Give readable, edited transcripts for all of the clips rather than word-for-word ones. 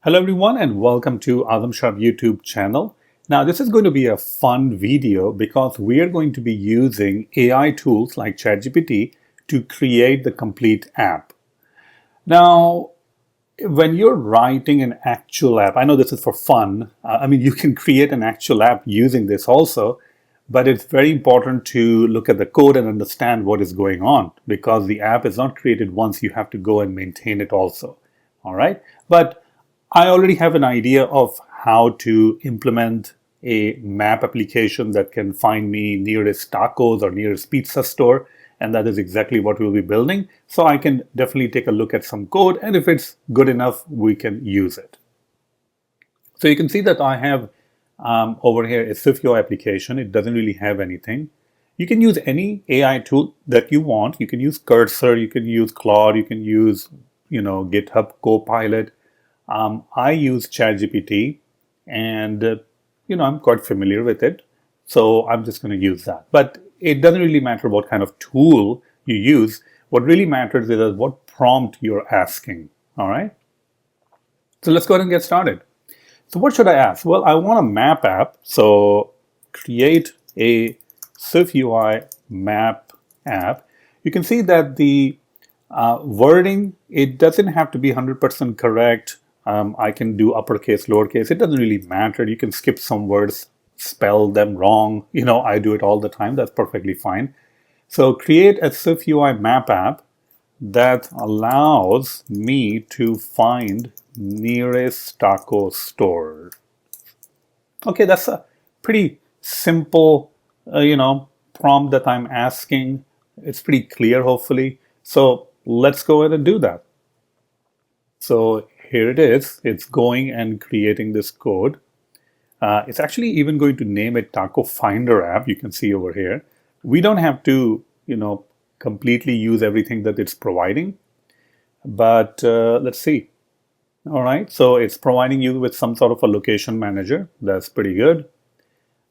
Hello everyone and welcome to Azam Sharp YouTube channel. Now this is going to be a fun video because we are going to be using AI tools like ChatGPT to create the complete app. Now when you're writing an actual app, I know this is for fun. You can create an actual app using this also, but it's very important to look at the code and understand what is going on because the app is not created once. You have to go and maintain it also. All right. But I already have an idea of how to implement a map application that can find me nearest tacos or nearest pizza store. And that is exactly what we'll be building. So I can definitely take a look at some code. And if it's good enough, we can use it. So you can see that I have over here a SwiftUI application. It doesn't really have anything. You can use any AI tool that you want. You can use Cursor, you can use Claude, you can use, GitHub Copilot. I use ChatGPT and, I'm quite familiar with it. So I'm just going to use that. But it doesn't really matter what kind of tool you use. What really matters is what prompt you're asking. All right. So let's go ahead and get started. So what should I ask? Well, I want a map app. So create a SwiftUI map app. You can see that the wording, it doesn't have to be 100% correct. I can do uppercase, lowercase. It doesn't really matter. You can skip some words, spell them wrong. I do it all the time. That's perfectly fine. So create a SwiftUI map app that allows me to find nearest taco store. Okay, that's a pretty simple, prompt that I'm asking. It's pretty clear, hopefully. So let's go ahead and do that. So here it is. It's going and creating this code. It's actually even going to name it Taco Finder app. You can see over here. We don't have to, completely use everything that it's providing. But let's see. All right. So it's providing you with some sort of a location manager. That's pretty good.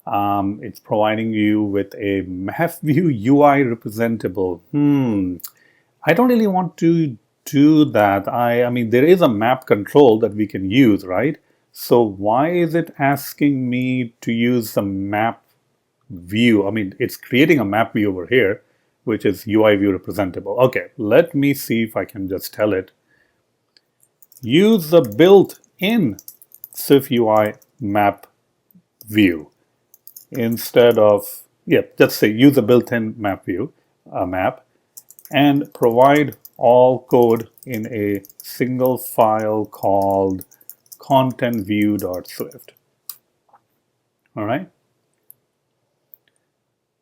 It's providing you with a map view UI representable. I don't really want to do that. I mean, there is a map control that we can use, right? So why is it asking me to use the map view? I mean, it's creating a map view over here, which is UI view representable. Okay, let me see if I can just tell it. Use the built-in SwiftUI map view instead of, just say use a built-in map view, map, and provide all code in a single file called contentview.swift. All right.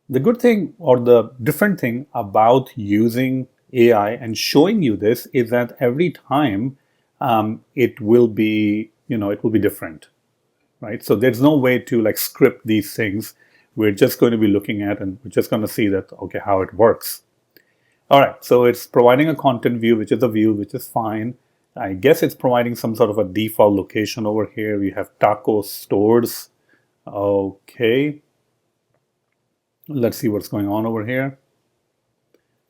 The good thing or the different thing about using AI and showing you this is that every time it will be different, right? So there's no way to script these things. We're just going to be looking at and we're just going to see that, okay, how it works. All right, so it's providing a content view, which is a view, which is fine. I guess it's providing some sort of a default location over here. We have taco stores. Okay. Let's see what's going on over here.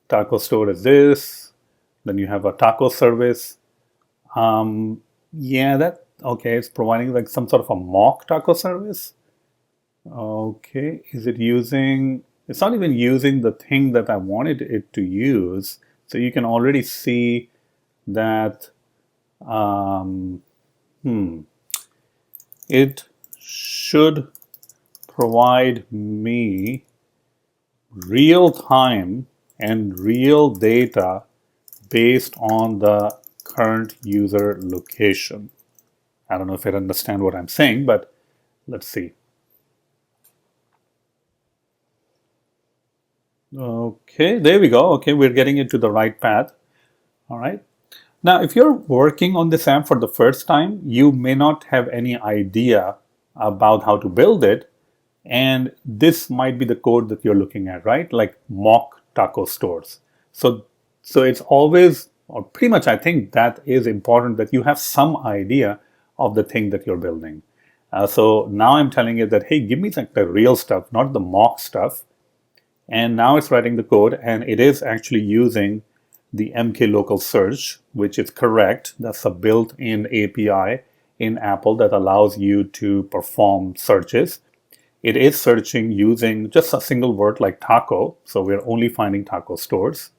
Taco store is this. Then you have a taco service. Okay, it's providing some sort of a mock taco service. Okay, is it using... It's not even using the thing that I wanted it to use. So you can already see that it should provide me real time and real data based on the current user location. I don't know if you understand what I'm saying, but let's see. Okay, there we go. Okay, we're getting into the right path. All right. Now, if you're working on this app for the first time, you may not have any idea about how to build it. And this might be the code that you're looking at, right? Like mock taco stores. So it's always, or pretty much, I think that is important that you have some idea of the thing that you're building. So now I'm telling you that, hey, give me the real stuff, not the mock stuff. And now it's writing the code, and it is actually using the MKLocalSearch, which is correct. That's a built-in API. in Apple that allows you to perform searches. It is searching using just a single word like taco, so we're only finding taco stores.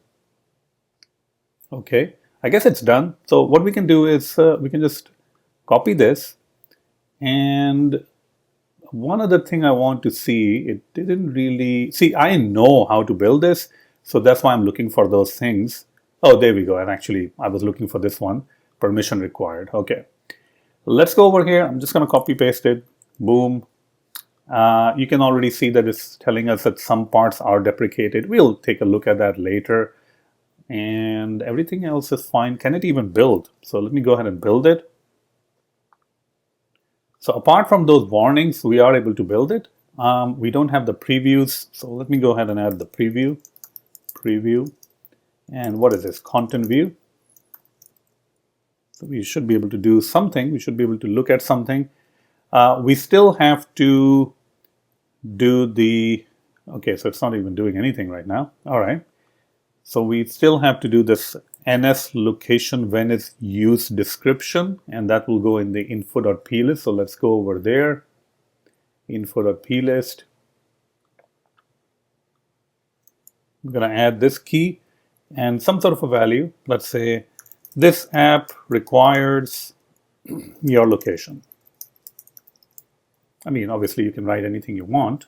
Okay, I guess it's done. So what we can do is we can just copy this, and one other thing I want to see, it didn't really, see, I know how to build this, so that's why I'm looking for those things. Oh, there we go. And actually, I was looking for this one, permission required. Okay, let's go over here. I'm just going to copy paste it. Boom. You can already see that it's telling us that some parts are deprecated. We'll take a look at that later. And everything else is fine. Can it even build? So let me go ahead and build it. So apart from those warnings, we are able to build it. We don't have the previews. So let me go ahead and add the preview. And what is this? Content view. So we should be able to do something. We should be able to look at something. We still have to do the, okay, so it's not even doing anything right now. All right. So we still have to do this NS location when it's used description, and that will go in the info.plist. So let's go over there, info.plist. I'm going to add this key and some sort of a value. Let's say this app requires your location. I mean, obviously you can write anything you want.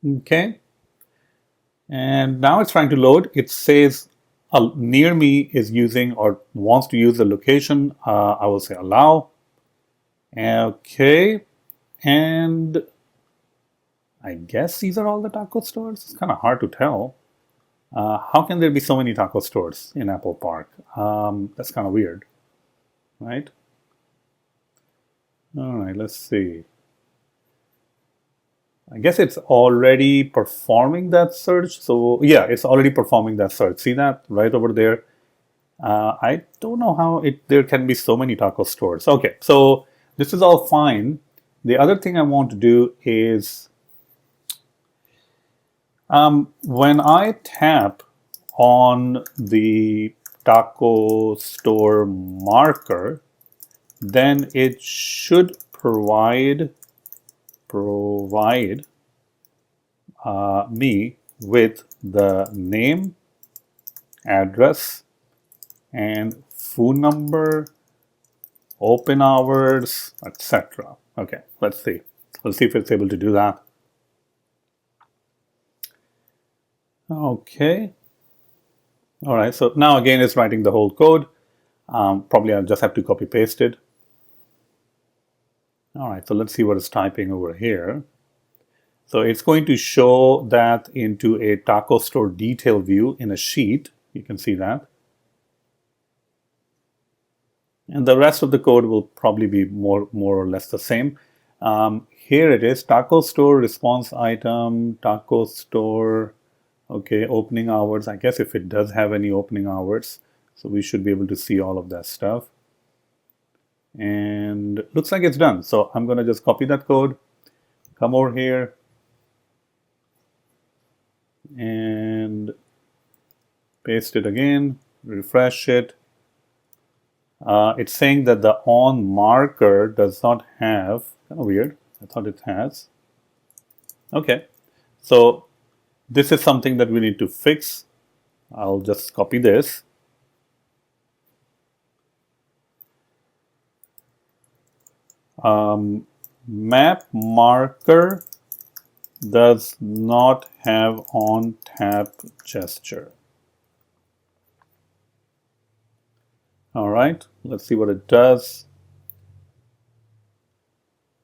Okay. And now it's trying to load. It says near me is using or wants to use the location. I will say allow. Okay. And I guess these are all the taco stores. It's kind of hard to tell. How can there be so many taco stores in Apple Park? That's kind of weird, right? All right, let's see. I guess it's already performing that search. So yeah, it's already performing that search. See that right over there? I don't know how there can be so many taco stores. Okay, so this is all fine. The other thing I want to do is when I tap on the taco store marker, then it should provide me with the name, address, and phone number, open hours, etc. Okay, let's see. Let's see if it's able to do that. Okay. All right, so now again it's writing the whole code. Probably I'll just have to copy paste it. All right, so let's see what it's typing over here. So it's going to show that into a taco store detail view in a sheet. You can see that. And the rest of the code will probably be more or less the same. Here it is, taco store response item, taco store, okay, opening hours. I guess if it does have any opening hours, so we should be able to see all of that stuff. And looks like it's done. So I'm going to just copy that code, come over here, and paste it again, refresh it. It's saying that the on marker does not have, kind of weird, I thought it has. Okay, so this is something that we need to fix. I'll just copy this. Map marker does not have on tap gesture. All right, let's see what it does.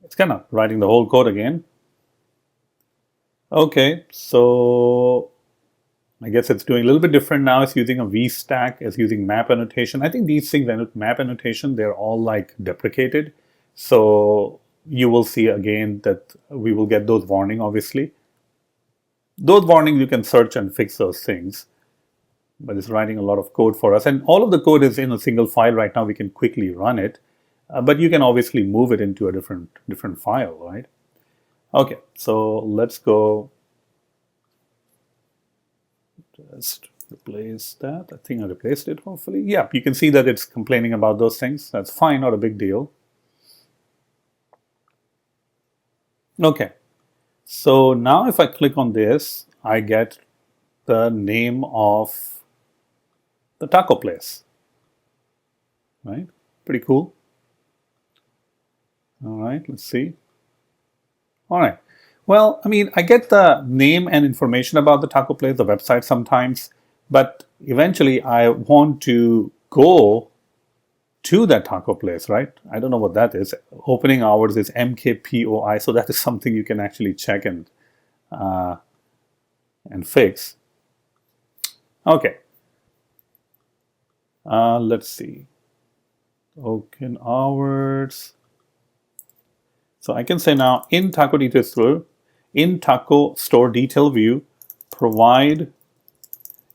It's kind of writing the whole code again. Okay, so I guess it's doing a little bit different now. It's using a VStack, it's using map annotation. I think these things, map annotation, they're all like deprecated. So you will see again that we will get those warnings, obviously. Those warnings, you can search and fix those things. But it's writing a lot of code for us. And all of the code is in a single file right now. We can quickly run it. But you can obviously move it into a different file, right? Okay, so let's go. Just replace that. I think I replaced it, hopefully. Yeah, you can see that it's complaining about those things. That's fine, not a big deal. Okay, so now if I click on this, I get the name of the taco place, right? Pretty cool. All right, let's see. All right. Well, I mean, I get the name and information about the taco place, the website sometimes, but eventually I want to go to that taco place, right? I don't know what that is. Opening hours is MKPOI, so that is something you can actually check and fix. Okay. Let's see. Open hours. So I can say now in Taco Details View, in Taco Store Detail View, provide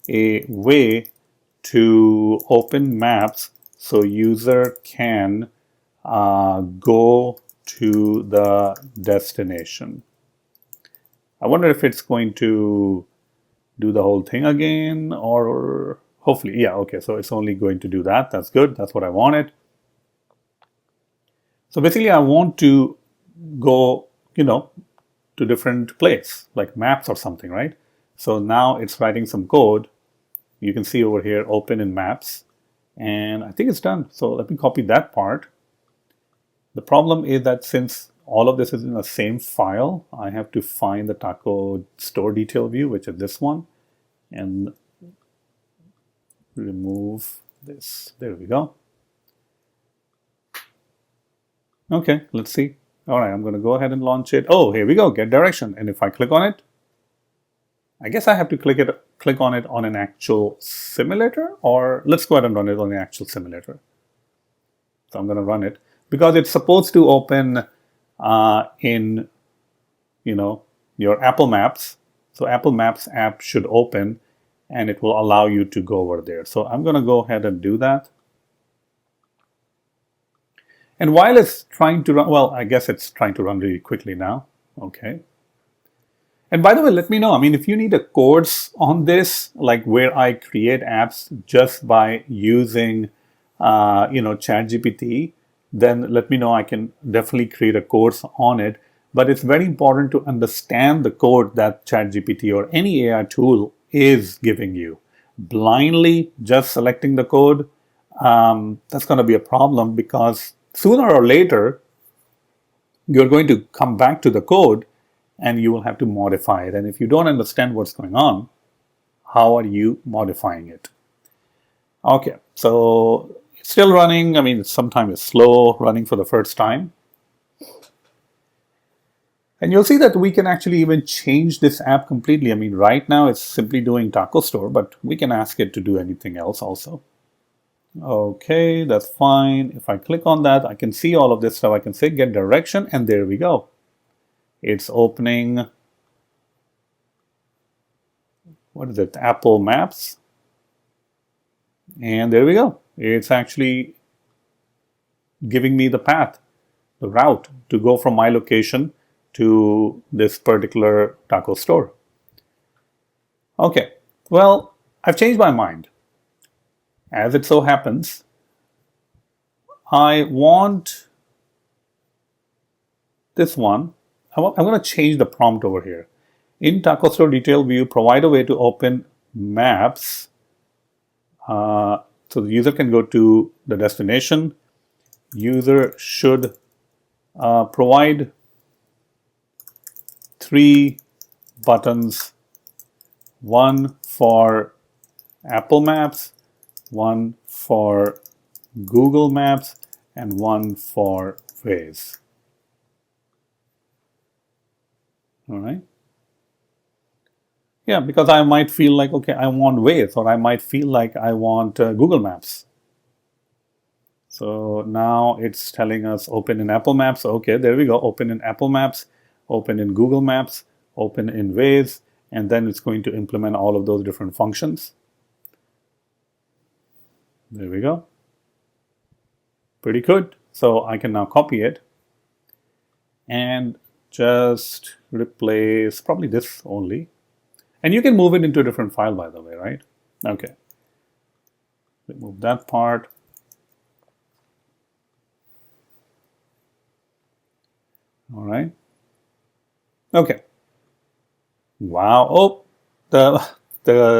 a way to open maps so user can go to the destination. I wonder if it's going to do the whole thing again, or hopefully, yeah, okay, so it's only going to do that. That's good. That's what I wanted. So basically, I want to go, to different place, like maps or something, right? So now it's writing some code. You can see over here, open in maps, and I think it's done. So let me copy that part. The problem is that since all of this is in the same file, I have to find the taco store detail view, which is this one, and remove this. There we go. Okay, let's see. All right, I'm going to go ahead and launch it. Oh, here we go, get direction. And if I click on it, I guess I have to click on it on an actual simulator, or let's go ahead and run it on the actual simulator. So I'm going to run it because it's supposed to open in, your Apple Maps. So Apple Maps app should open and it will allow you to go over there. So I'm going to go ahead and do that. And while it's trying to run, well, I guess it's trying to run really quickly now. Okay. And by the way, let me know. I mean, if you need a course on this, like where I create apps just by using, ChatGPT, then let me know. I can definitely create a course on it. But it's very important to understand the code that ChatGPT or any AI tool is giving you. Blindly just selecting the code, that's going to be a problem because sooner or later, you're going to come back to the code and you will have to modify it. And if you don't understand what's going on, how are you modifying it? Okay, so it's still running. I mean, sometimes it's slow running for the first time. And you'll see that we can actually even change this app completely. I mean, right now it's simply doing taco store, but we can ask it to do anything else also. Okay, that's fine. If I click on that, I can see all of this stuff. I can say get direction, and there we go. It's opening, what is it, Apple Maps. And there we go. It's actually giving me the path, the route to go from my location to this particular taco store. Okay, well, I've changed my mind. As it so happens, I want this one. I'm going to change the prompt over here. In Taco Store Detail View, provide a way to open maps so the user can go to the destination. User should provide 3 buttons, one for Apple Maps, one for Google Maps, and one for Waze. All right. Yeah, because I might feel like, okay, I want Waze, or I might feel like I want Google Maps. So now it's telling us open in Apple Maps. Okay, there we go. Open in Apple Maps, open in Google Maps, open in Waze, and then it's going to implement all of those different functions. There we go. Pretty good. So I can now copy it and just replace probably this only. And you can move it into a different file, by the way, right? Okay, remove that part. All right. Okay. Wow. Oh,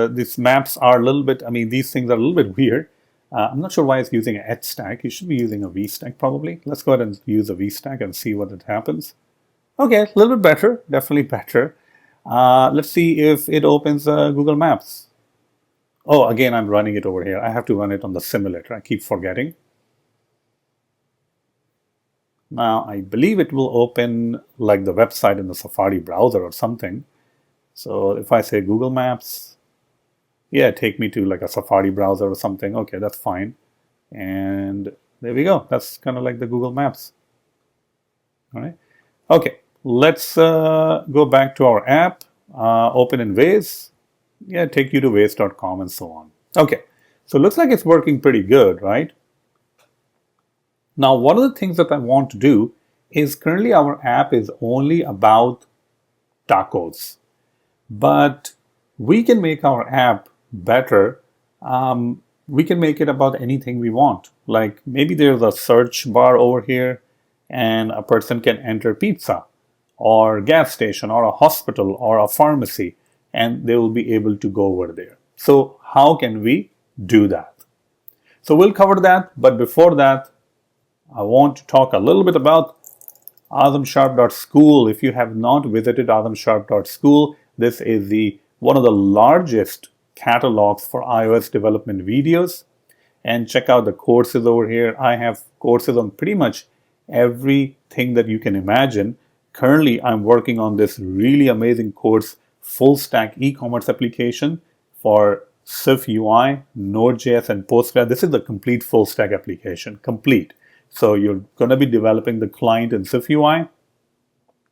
these maps are a little bit. I mean, these things are a little bit weird. I'm not sure why it's using an H stack. You should be using a V stack probably. Let's go ahead and use a V stack and see what it happens. Okay, a little bit better. Definitely better. Let's see if it opens Google Maps. Oh, again, I'm running it over here. I have to run it on the simulator. I keep forgetting. Now, I believe it will open like the website in the Safari browser or something. So if I say Google Maps, yeah, take me to like a Safari browser or something. Okay, that's fine. And there we go. That's kind of like the Google Maps. All right. Okay, let's go back to our app, open in Waze. Yeah, take you to waze.com and so on. Okay, so it looks like it's working pretty good, right? Now, one of the things that I want to do is currently our app is only about tacos, but we can make our app better. We can make it about anything we want. Like maybe there's a search bar over here and a person can enter pizza or gas station or a hospital or a pharmacy and they will be able to go over there. So how can we do that? So we'll cover that, but before that, I want to talk a little bit about azamsharp.school. If you have not visited azamsharp.school, this is one of the largest catalogs for iOS development videos. And check out the courses over here. I have courses on pretty much everything that you can imagine. Currently, I'm working on this really amazing course, full stack e-commerce application for Swift UI, Node.js, and Postgres. This is the complete full stack application, complete. So you're going to be developing the client in Swift UI.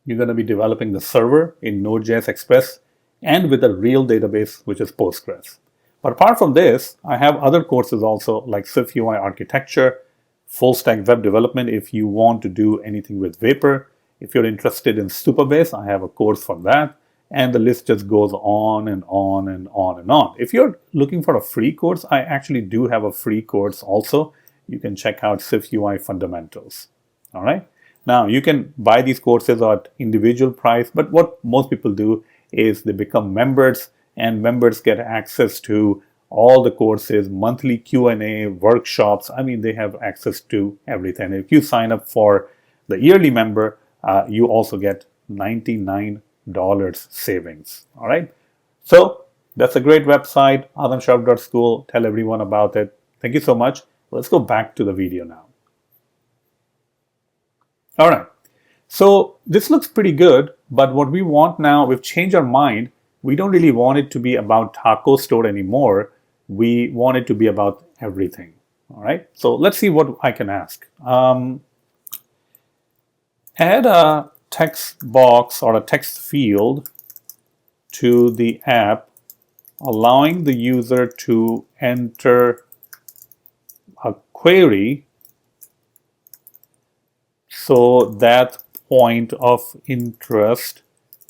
You're going to be developing the server in Node.js Express and with a real database, which is Postgres. But apart from this, I have other courses also like Swift UI architecture, full stack web development if you want to do anything with Vapor. If you're interested in Supabase, I have a course for that. And the list just goes on and on and on and on. If you're looking for a free course, I actually do have a free course also. You can check out Swift UI Fundamentals. All right. Now, you can buy these courses at individual price, but what most people do is they become members, and members get access to all the courses, monthly Q&A, workshops. I mean, they have access to everything. If you sign up for the yearly member, you also get $99 savings. All right. So that's a great website, azamsharp.school. Tell everyone about it. Thank you so much. Let's go back to the video now. All right. So this looks pretty good, but what we want now, we've changed our mind. We don't really want it to be about taco store anymore. We want it to be about everything. All right. So let's see what I can ask. Add a text box or a text field to the app, allowing the user to enter a query so that point of interest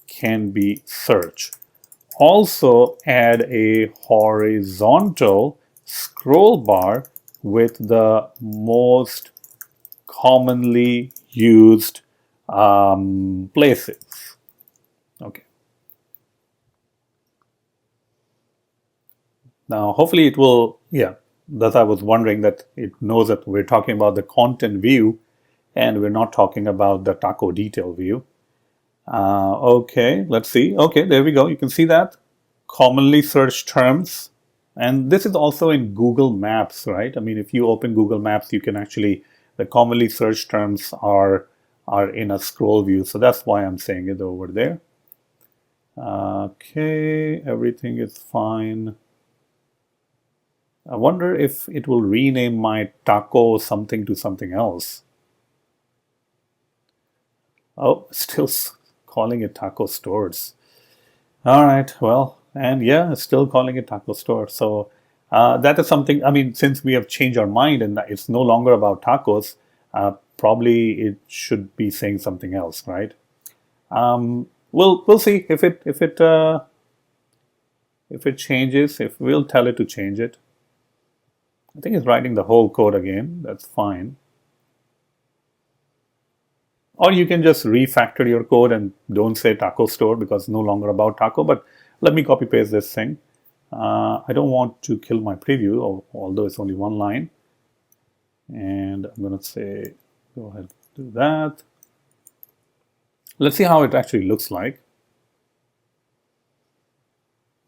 can be searched. Also add a horizontal scroll bar with the most commonly used places. Okay. Now, hopefully it will, yeah, that I was wondering that it knows that we're talking about the content view and we're not talking about the taco detail view. Okay, let's see. Okay, there we go. You can see that. Commonly searched terms. And this is also in Google Maps, right? I mean, if you open Google Maps, you can actually, the commonly searched terms are in a scroll view. So that's why I'm saying it over there. Okay, everything is fine. I wonder if it will rename my taco something to something else. Oh, still calling it taco stores. All right, well, and yeah, it's still calling it taco store. So that is something, I mean, since we have changed our mind and it's no longer about tacos, probably it should be saying something else, right? We'll see if it If it changes, if we'll tell it to change it. I think it's writing the whole code again. That's fine. Or you can just refactor your code and don't say taco store because it's no longer about taco. But let me copy paste this thing. I don't want to kill my preview, although it's only one line. And I'm going to say, go ahead, do that. Let's see how it actually looks like.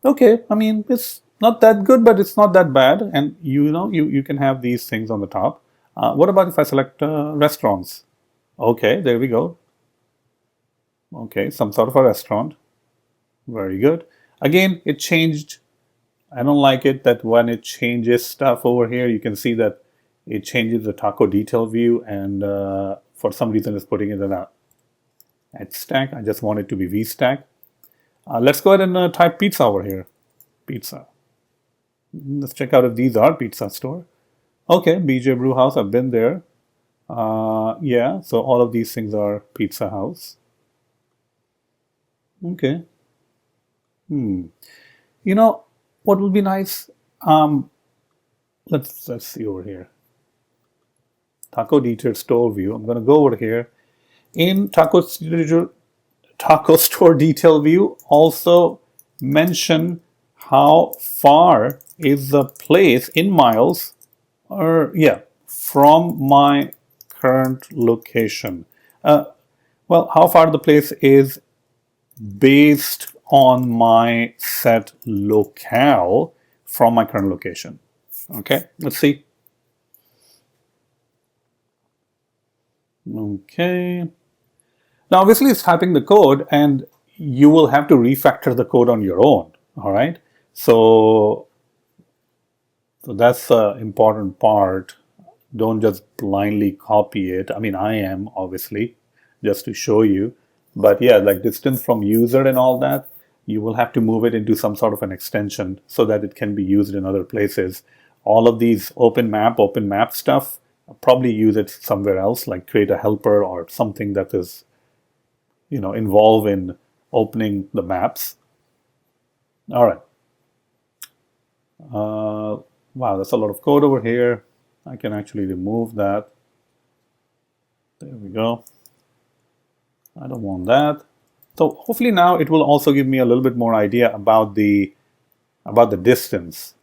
Okay, I mean, it's not that good, but it's not that bad. And you can have these things on the top. What about if I select restaurants? Okay, there we go. Okay, some sort of a restaurant. Very good. Again, it changed. I don't like it that when it changes stuff over here, you can see that it changes the taco detail view, and for some reason it's putting it in a at stack. I just want it to be VStack. Let's go ahead and type pizza over here. Pizza. Let's check out if these are pizza store. Okay, BJ Brewhouse, I've been there. Yeah, so all of these things are Pizza House. Okay. You know what will be nice? Let's see over here. Taco detail store view. I'm going to go over here. In taco store detail view, also mention how far is the place in miles, or yeah, from my current location. Well, how far the place is based on my set locale from my current location. Okay, let's see. Okay. Now, obviously, it's typing the code, and you will have to refactor the code on your own. All right. So that's the important part. Don't just blindly copy it. I mean, I am obviously just to show you. But yeah, like distance from user and all that, you will have to move it into some sort of an extension so that it can be used in other places. All of these open map stuff, probably use it somewhere else, like create a helper or something that is, involved in opening the maps. All right. Wow, that's a lot of code over here. I can actually remove that. There we go. I don't want that. So hopefully now it will also give me a little bit more idea about the distance.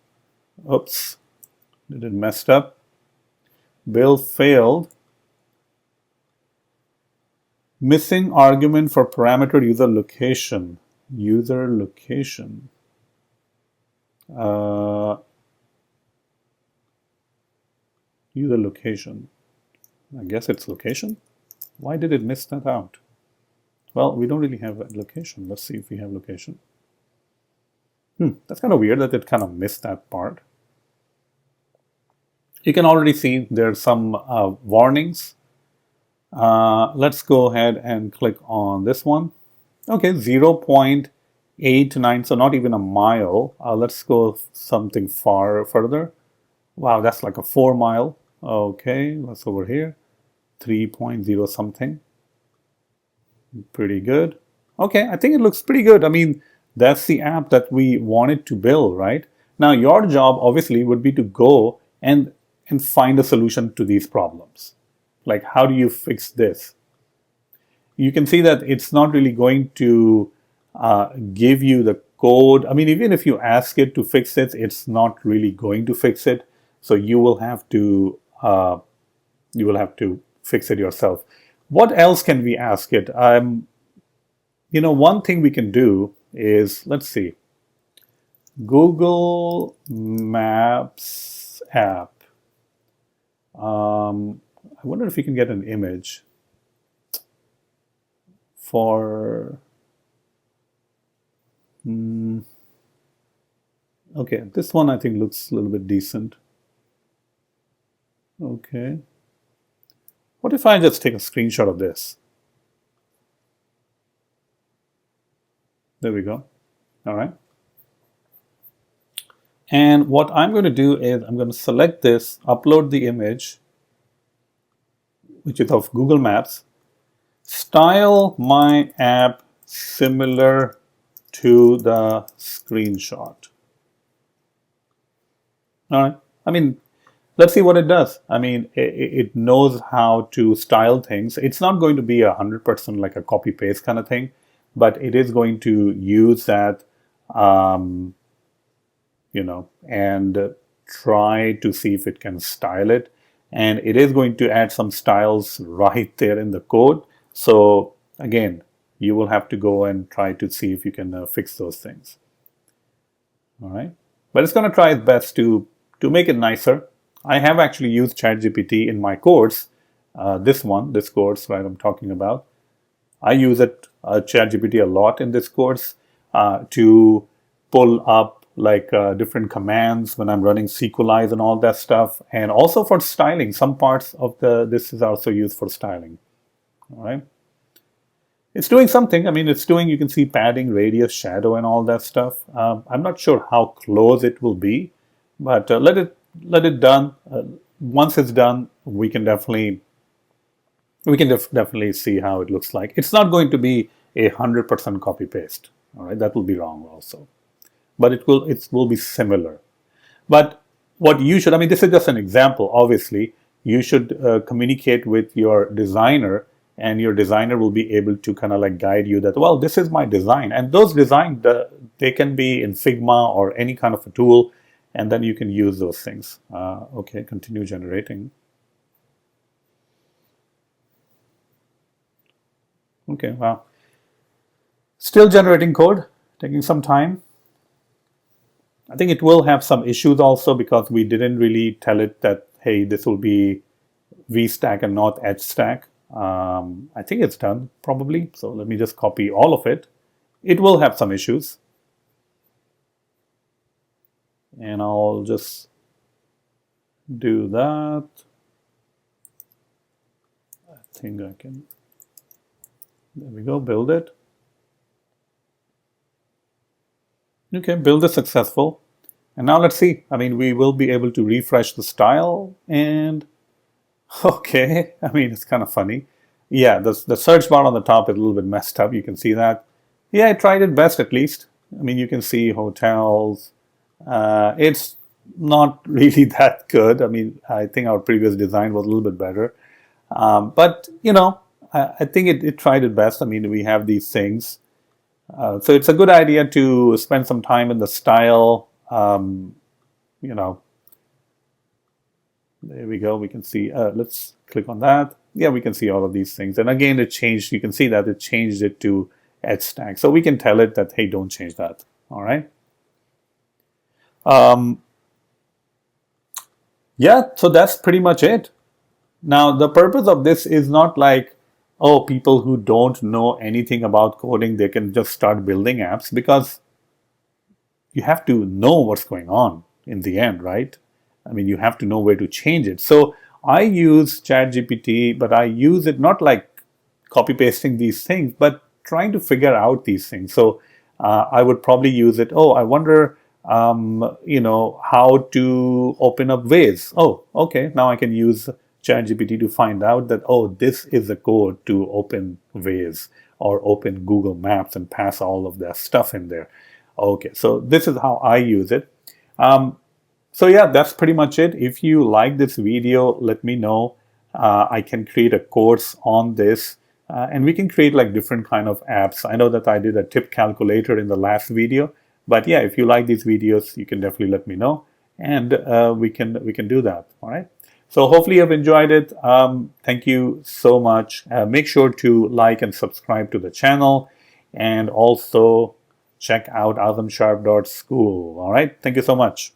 Oops, did it messed up? Bill failed. Missing argument for parameter user location. User location. User location. I guess it's location. Why did it miss that out? Well, we don't really have a location. Let's see if we have location. That's kind of weird that it kind of missed that part. You can already see there's some warnings. Let's go ahead and click on this one. Okay, 0.89, so not even a mile. Let's go something further. Wow, that's like a 4 mile. Okay, what's over here? 3.0 something. Pretty good. Okay, I think it looks pretty good. I mean, that's the app that we wanted to build, right? Now, your job obviously would be to go and find a solution to these problems. Like, how do you fix this? You can see that it's not really going to give you the code. I mean, even if you ask it to fix it, it's not really going to fix it. So you will have to fix it yourself. What else can we ask it? One thing we can do is, let's see, Google Maps app. I wonder if we can get an image for. Okay, this one I think looks a little bit decent. Okay. What if I just take a screenshot of this? There we go. All right. And what I'm going to do is I'm going to select this, upload the image, which is of Google Maps, style my app similar to the screenshot. All right. I mean, let's see what it does. I mean, it knows how to style things. It's not going to be 100% like a copy paste kind of thing, but it is going to use that, um, and try to see if it can style it. And it is going to add some styles right there in the code. So again, you will have to go and try to see if you can fix those things. All right. But it's going to try its best to make it nicer. I have actually used ChatGPT in my course, this course, right, I'm talking about. I use ChatGPT a lot in this course to pull up like different commands when I'm running SQLize and all that stuff, and also for styling. Some parts of this is also used for styling. All right. It's doing something. I mean, it's doing, you can see padding, radius, shadow, and all that stuff. I'm not sure how close it will be, but let it done. Once it's done, we can definitely see how it looks like. It's not going to be 100% copy paste. All right, that will be wrong also, but it will be similar. But what you should, I mean, this is just an example. Obviously, you should communicate with your designer, and your designer will be able to kind of like guide you that, well, this is my design. And those designs, they can be in Figma or any kind of a tool, and then you can use those things. Okay, continue generating. Okay, wow. Still generating code, taking some time. I think it will have some issues also because we didn't really tell it that, hey, this will be VStack and not EdgeStack. I think it's done probably. So let me just copy all of it. It will have some issues. And I'll just do that. I think I can. There we go, build it. Okay, build is successful. And now let's see. I mean, we will be able to refresh the style and okay. I mean, it's kind of funny. Yeah, the search bar on the top is a little bit messed up. You can see that. Yeah, I tried it best at least. I mean, you can see hotels. It's not really that good. I mean, I think our previous design was a little bit better. But, I think it tried it best. I mean, we have these things. So it's a good idea to spend some time in the style. There we go. We can see, let's click on that. Yeah, we can see all of these things. And again, it changed. You can see that it changed it to EdgeStack. So we can tell it that, hey, don't change that. All right. Yeah, so that's pretty much it. Now, the purpose of this is not like, oh, people who don't know anything about coding, they can just start building apps, because you have to know what's going on in the end, right? I mean, you have to know where to change it. So I use ChatGPT, but I use it not like copy pasting these things, but trying to figure out these things. So I would probably use it. Oh, I wonder, how to open up Waze. Oh, okay. Now I can use ChatGPT to find out that, oh, this is the code to open Waze or open Google Maps and pass all of that stuff in there. Okay, so this is how I use it. So yeah, that's pretty much it. If you like this video, let me know. I can create a course on this, and we can create like different kind of apps. I know that I did a tip calculator in the last video, but yeah, if you like these videos, you can definitely let me know, and we can do that. All right. So hopefully you've enjoyed it. Thank you so much. Make sure to like and subscribe to the channel, and also check out azamsharp.school. All right. Thank you so much.